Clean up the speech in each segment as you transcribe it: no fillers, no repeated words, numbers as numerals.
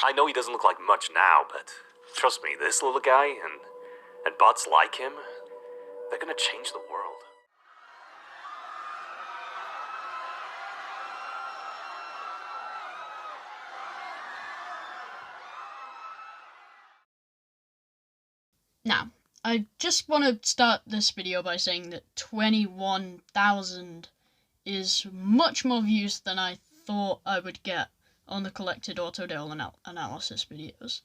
I know he doesn't look like much now, but trust me, this little guy and bots like him, they're gonna change the world. Now, I just want to start this video by saying that 21,000 is much more views than I thought I would get on the collected Autodale Analysis videos.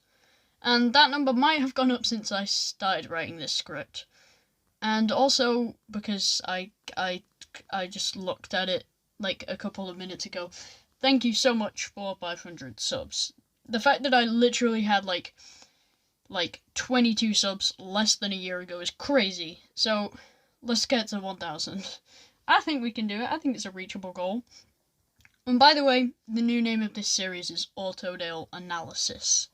And that number might have gone up since I started writing this script. And also because I just looked at it like a couple of minutes ago. Thank you so much for 500 subs. The fact that I literally had like 22 subs less than a year ago is crazy. So let's get to 1,000. I think we can do it. I think it's a reachable goal. And by the way, the new name of this series is Autodale Analysis.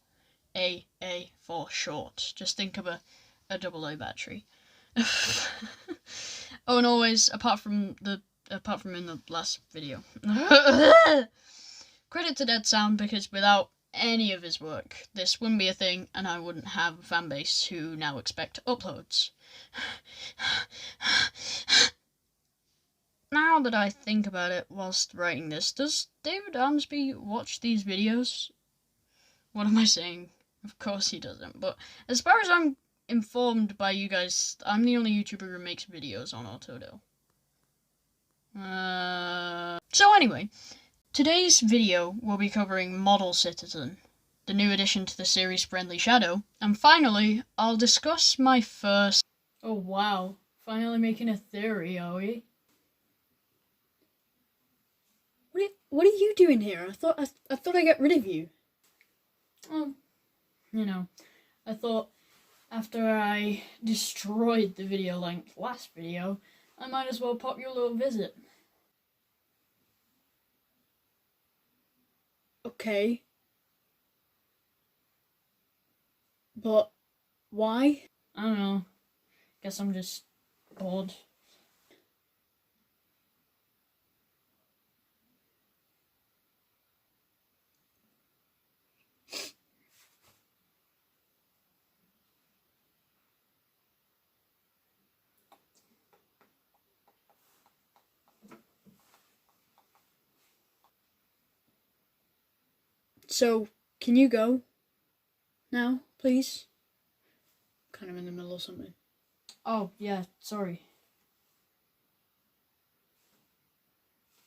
AA for short. Just think of a AA battery. Oh, and always, apart from in the last video. Credit to Dead Sound, because without any of his work, this wouldn't be a thing, and I wouldn't have a fan base who now expect uploads. Now that I think about it whilst writing this, does David Armsby watch these videos? What am I saying? Of course he doesn't, but as far as I'm informed by you guys, I'm the only YouTuber who makes videos on Autodale. So anyway, today's video will be covering Model Citizen, the new addition to the series Friendly Shadow, and finally, I'll discuss my first... Oh wow, finally making a theory, are we? What are you doing here? I thought I got rid of you. Oh, you know, I thought after I destroyed the video length last video, I might as well pop you a little visit. Okay. But why? I don't know. Guess I'm just bored. So, can you go now, please? I'm kind of in the middle of something. Oh, yeah, sorry.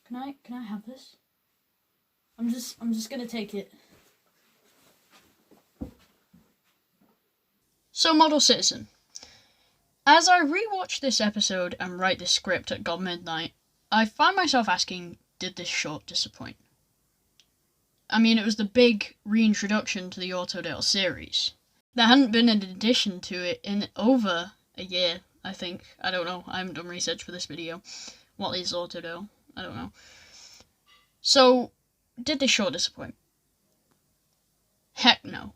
Can I have this? I'm just gonna take it. So, Model Citizen. As I rewatch this episode and write this script at God midnight, I find myself asking, did this short disappoint? I mean, it was the big reintroduction to the Autodale series. There hadn't been an addition to it in over a year, I think. I don't know. I haven't done research for this video. What is Autodale? I don't know. So, did this short disappoint? Heck no.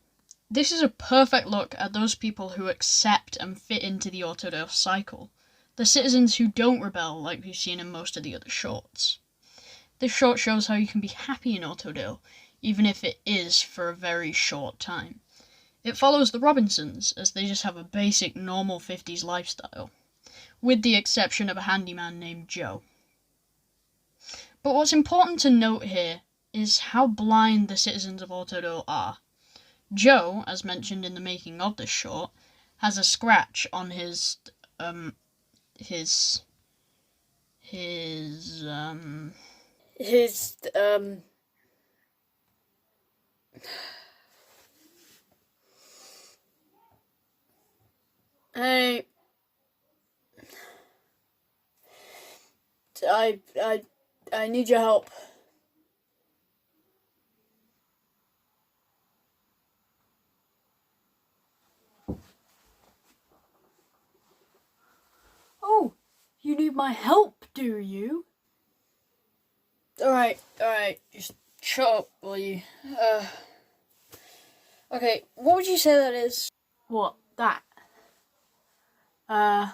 This is a perfect look at those people who accept and fit into the Autodale cycle. The citizens who don't rebel like we've seen in most of the other shorts. This short shows how you can be happy in Autodale, even if it is for a very short time. It follows the Robinsons, as they just have a basic normal 50s lifestyle, with the exception of a handyman named Joe. But what's important to note here is how blind the citizens of Autodale are. Joe, as mentioned in the making of this short, has a scratch on his I need your help. Oh, you need my help, do you? Alright, just shut up, will you? Okay, what would you say that is? What, that? I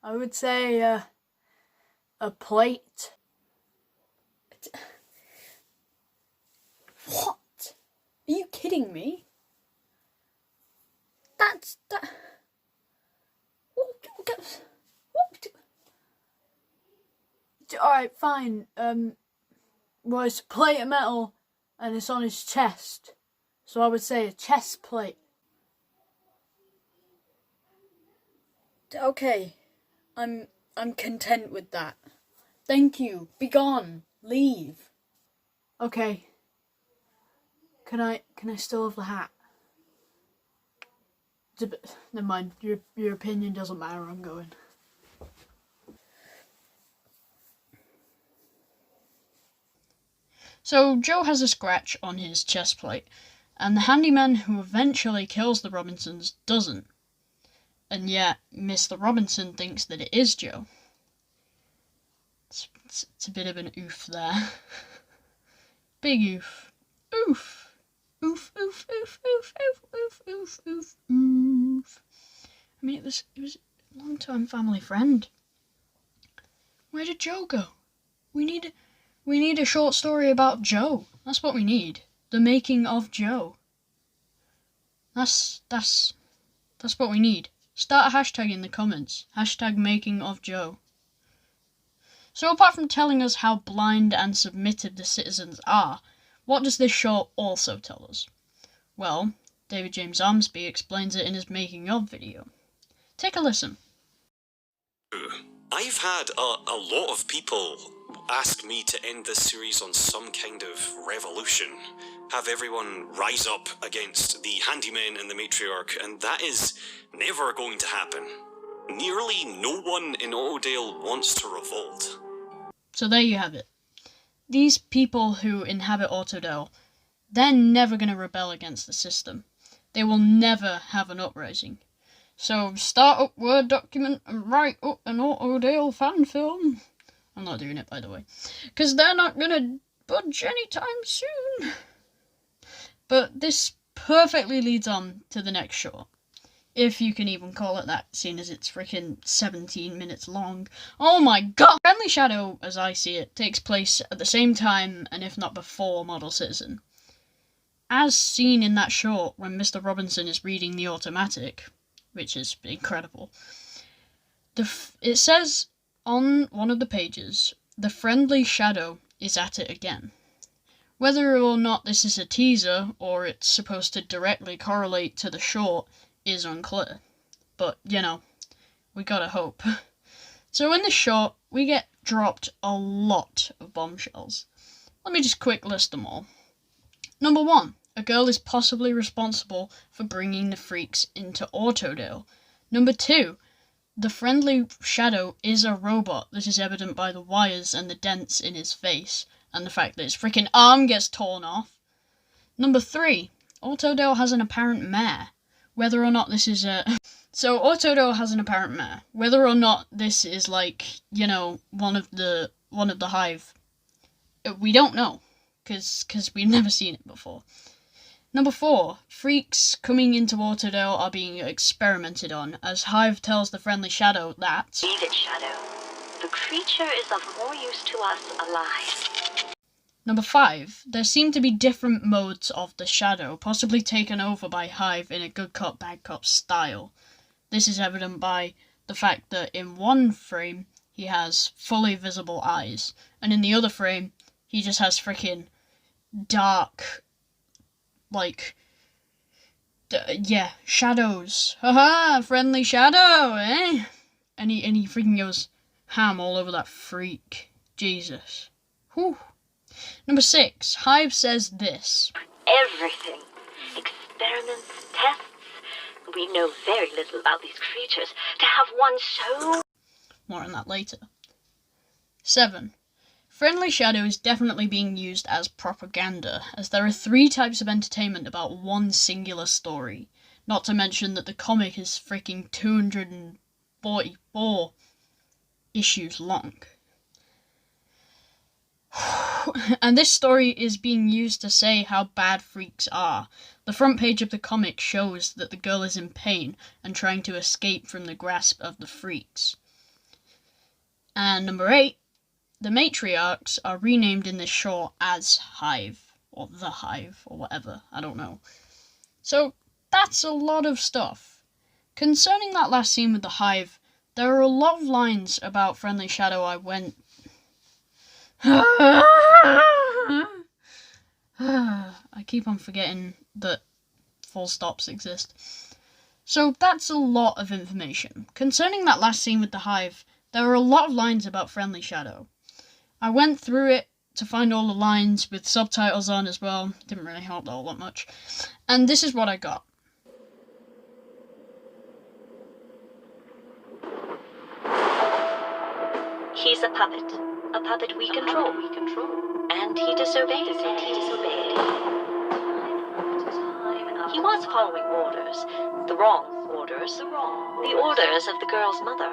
would say, a plate. What? Are you kidding alright, fine. Well, it's a plate of metal and it's on his chest. So I would say a chest plate. Okay, I'm content with that. Thank you. Be gone. Leave. Okay. Can I still have the hat? Never mind. Your opinion doesn't matter. I'm going. So Joe has a scratch on his chest plate, and the handyman who eventually kills the Robinsons doesn't. And yet, Mr. Robinson thinks that it is Joe. It's a bit of an oof there. Big oof. Oof. Oof, oof, oof, oof, oof, oof, oof, oof, oof. I mean, it was a long-time family friend. Where did Joe go? We need a short story about Joe. That's what we need. The making of Joe. That's what we need. Start a hashtag in the comments. Hashtag making of Joe. So apart from telling us how blind and submissive the citizens are, what does this short also tell us? Well, David James Armsby explains it in his making of video. Take a listen. I've had a lot of people ask me to end this series on some kind of revolution. Have everyone rise up against the handyman and the matriarch, and that is never going to happen. Nearly no one in Autodale wants to revolt. So there you have it. These people who inhabit Autodale, they're never going to rebel against the system. They will never have an uprising. So start up Word document and write up an Autodale fan film. I'm not doing it, by the way, because they're not going to budge anytime soon. But this perfectly leads on to the next short. If you can even call it that, seeing as it's freaking 17 minutes long. Oh my god! Friendly Shadow, as I see it, takes place at the same time, and if not before, Model Citizen. As seen in that short, when Mr. Robinson is reading the automatic, which is incredible, it says on one of the pages, the Friendly Shadow is at it again. Whether or not this is a teaser, or it's supposed to directly correlate to the short, is unclear. But, you know, we gotta hope. So in this short, we get dropped a lot of bombshells. Let me just quick list them all. Number 1, a girl is possibly responsible for bringing the freaks into Autodale. Number 2, the Friendly Shadow is a robot. This is evident by the wires and the dents in his face, and the fact that his freaking arm gets torn off. Number 3, Autodale has an apparent mayor. Whether or not this is So Autodale has an apparent mayor. Whether or not this is like, you know, one of the hive, we don't know, because we've never seen it before. Number 4, freaks coming into Autodale are being experimented on, as Hive tells the Friendly Shadow that Leave it, Shadow. The creature is of more use to us alive. Number 5, there seem to be different modes of the Shadow, possibly taken over by Hive in a good cop, bad cop style. This is evident by the fact that in one frame, he has fully visible eyes, and in the other frame, he just has freaking dark, like, shadows. Haha, Friendly Shadow, eh? And he freaking goes ham all over that freak. Jesus. Whew. Number 6, Hive says this. Everything. Experiments, tests. We know very little about these creatures. To have one so... More on that later. 7, Friendly Shadow is definitely being used as propaganda, as there are 3 types of entertainment about one singular story. Not to mention that the comic is freaking 244 issues long. And this story is being used to say how bad freaks are. The front page of the comic shows that the girl is in pain and trying to escape from the grasp of the freaks. And number 8, the matriarchs are renamed in this short as Hive, or the Hive, or whatever, I don't know. So that's a lot of stuff. Concerning that last scene with the Hive, there are a lot of lines about Friendly Shadow I went I keep on forgetting that full stops exist. So that's a lot of information. Concerning that last scene with the hive, there are a lot of lines about Friendly Shadow. I went through it to find all the lines with subtitles on as well. Didn't really help all that much. And this is what I got. He's a puppet we control. And he disobeyed. He was following orders, the wrong orders, the orders of the girl's mother.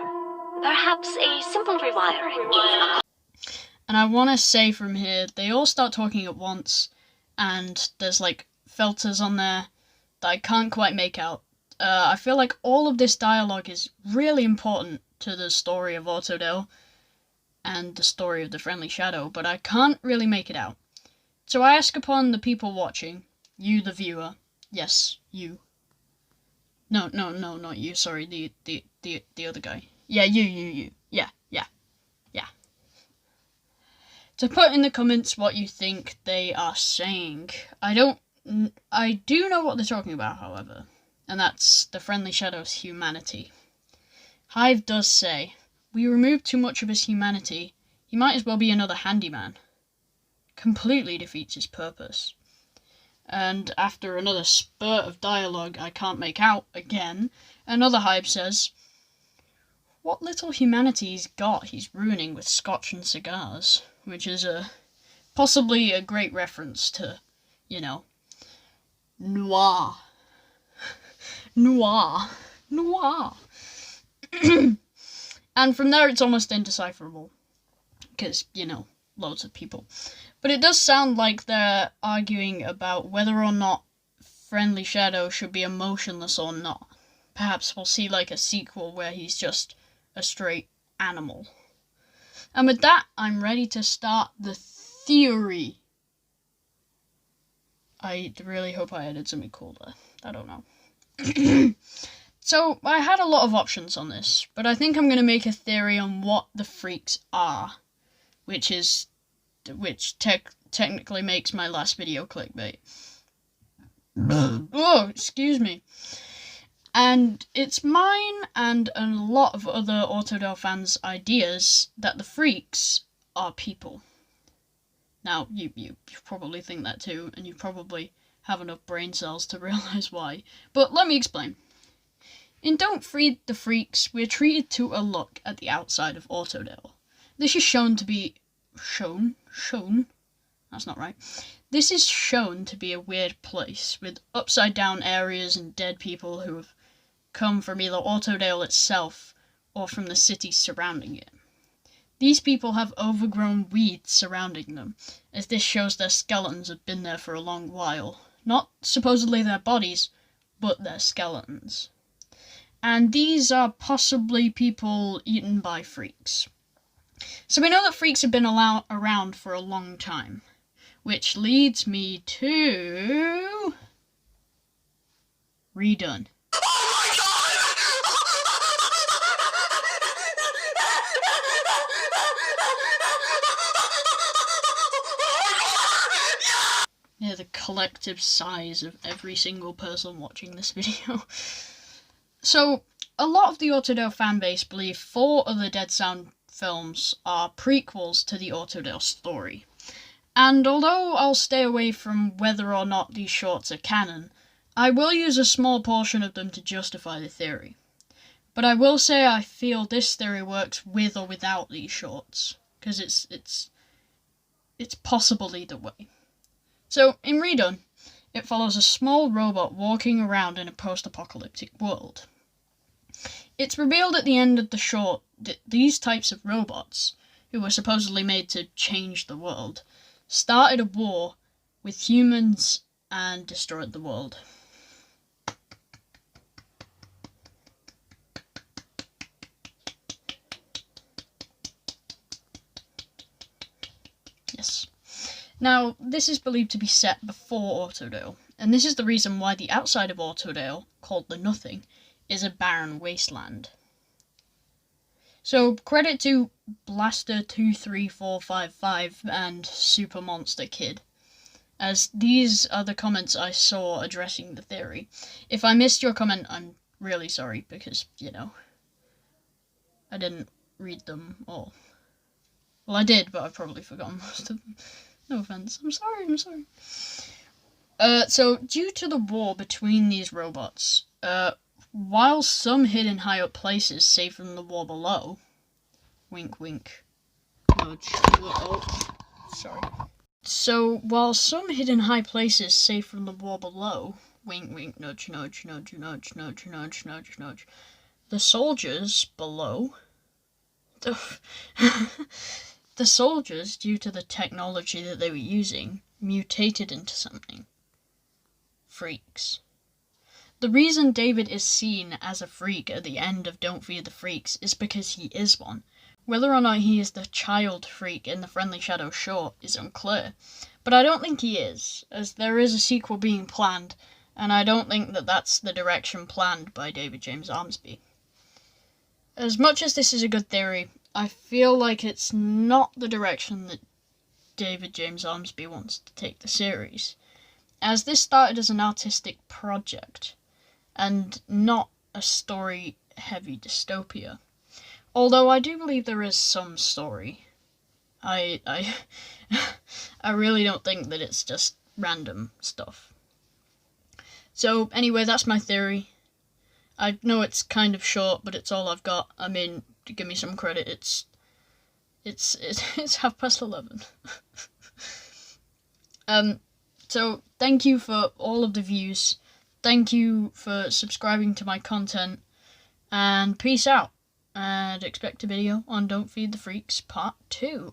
Perhaps a simple rewiring. And I want to say from here, they all start talking at once, and there's like filters on there that I can't quite make out. I feel like all of this dialogue is really important to the story of Autodale and the story of the Friendly Shadow, but I can't really make it out. So I ask upon the people watching, you the viewer, yes, you. No, not you, sorry, the other guy. Yeah, you. Yeah. To put in the comments what you think they are saying. I do know what they're talking about, however, and that's the Friendly Shadow's humanity. Hive does say, we removed too much of his humanity, he might as well be another handyman. Completely defeats his purpose. And after another spurt of dialogue I can't make out again, another Hive says, what little humanity he's got he's ruining with scotch and cigars. Which is possibly a great reference to, noir. And from there it's almost indecipherable. Because, loads of people. But it does sound like they're arguing about whether or not Friendly Shadow should be emotionless or not. Perhaps we'll see like a sequel where he's just a straight animal. And with that, I'm ready to start the theory. I really hope I added something cool there. I don't know. So, I had a lot of options on this, but I think I'm going to make a theory on what the freaks are. Which technically makes my last video clickbait. Oh, excuse me. And it's mine and a lot of other Autodale fans' ideas that the freaks are people. Now, you probably think that too, and you probably have enough brain cells to realise why. But let me explain. In Don't Feed the Freaks, we're treated to a look at the outside of Autodale. This is shown to be... Shown? That's not right. This is shown to be a weird place, with upside-down areas and dead people who have come from either Autodale itself or from the cities surrounding it. These people have overgrown weeds surrounding them, as this shows their skeletons have been there for a long while. Not supposedly their bodies, but their skeletons. And these are possibly people eaten by freaks. So we know that freaks have been around for a long time, which leads me to... Redone. Yeah, the collective sighs of every single person watching this video. So, a lot of the Autodale fanbase believe 4 other Dead Sound films are prequels to the Autodale story. And although I'll stay away from whether or not these shorts are canon, I will use a small portion of them to justify the theory. But I will say I feel this theory works with or without these shorts, because it's possible either way. So, in Redone, it follows a small robot walking around in a post-apocalyptic world. It's revealed at the end of the short that these types of robots, who were supposedly made to change the world, started a war with humans and destroyed the world. Yes. Now, this is believed to be set before Autodale, and this is the reason why the outside of Autodale, called the Nothing, is a barren wasteland. So, credit to Blaster23455 and Super Monster Kid, as these are the comments I saw addressing the theory. If I missed your comment, I'm really sorry, because, you know, I didn't read them all. Well, I did, but I've probably forgotten most of them. No offense. I'm sorry. So, due to the war between these robots, while some hid in high up places safe from the war below, wink wink, nudge, oh, sorry. So, while some hid in high places safe from the war below, wink wink, nudge, nudge, nudge, nudge, nudge, nudge, nudge, nudge, the soldiers below, the soldiers, due to the technology that they were using, mutated into something. Freaks. The reason David is seen as a freak at the end of Don't Feed the Freaks is because he is one. Whether or not he is the child freak in the Friendly Shadow short is unclear, but I don't think he is, as there is a sequel being planned, and I don't think that that's the direction planned by David James Armsby. As much as this is a good theory, I feel like it's not the direction that David James Armsby wants to take the series, as this started as an artistic project, and not a story-heavy dystopia. Although I do believe there is some story. I really don't think that it's just random stuff. So anyway, that's my theory. I know it's kind of short, but it's all I've got. I mean, to give me some credit, it's 11:30. So thank you for all of the views. Thank you for subscribing to my content, and peace out. And expect a video on Don't Feed the Freaks Part 2.